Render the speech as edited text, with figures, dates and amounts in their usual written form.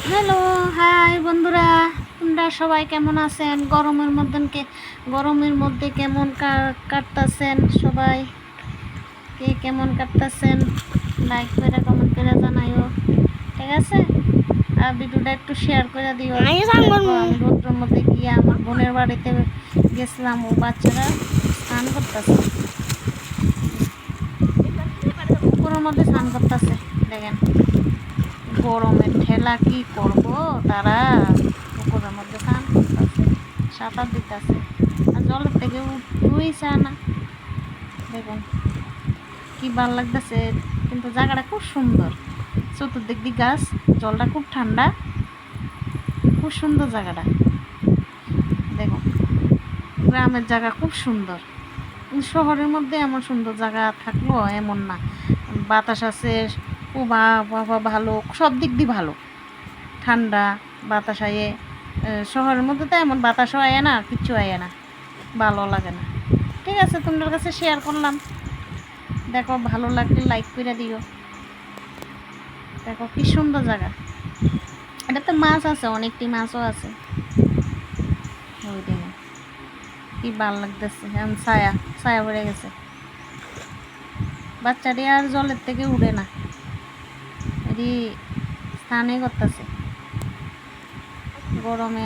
Hello, high বন্ধুরা, তোমরা সবাই কেমন আছেন? গরমের মধ্যে কেমন কাটতাছেন সবাই? কে কেমন কাটতাছেন? লাইক করে কমেন্ট করে জানাইও, ঠিক আছে? আর ভিডিওটা একটু শেয়ার করে দিও। দেখো, আমি রোদ্রের মধ্যে গিয়ে আমার বোনের বাড়িতে গেছিলাম, ও বাচ্চারা স্নান করতেছে, পুকুরের মধ্যে স্নান করতেছে। দেখেন গরমের ঠেলা কি করব, তারা পুকুরের মধ্যে স্নান করতেছে, সাঁতার দিতেছে, আর জলের থেকে উঠতেই চায় না। দেখুন কি ভাল লাগতেছে, কিন্তু জায়গাটা খুব সুন্দর, চতুর্দিক দিয়ে গাছ, জলটা খুব ঠান্ডা, খুব সুন্দর জায়গাটা। দেখুন গ্রামের জায়গা খুব সুন্দর, কিন্তু শহরের মধ্যে এমন সুন্দর জায়গা থাকলেও এমন না। বাতাস আছে, খুব আবহাওয়া ভালো, সব দিক দিয়ে ভালো, ঠান্ডা বাতাস আয়ে। শহরের মধ্যে তো এমন বাতাসও আয় না, কিচ্ছু আয় না, ভালো লাগে না। ঠিক আছে, তোমাদের কাছে শেয়ার করলাম। দেখো ভালো লাগলে লাইক করে দিও। দেখো কি সুন্দর জায়গা। এটাতে মাছ আছে, অনেকটি মাছও আছে। ওই দেখো কি ভালো লাগতেছে, এখন ছায়া ছায়া পড়ে গেছে, বাচ্চাটি আর জলের থেকে উঠে না, এটি স্নানে করতেছে গরমে।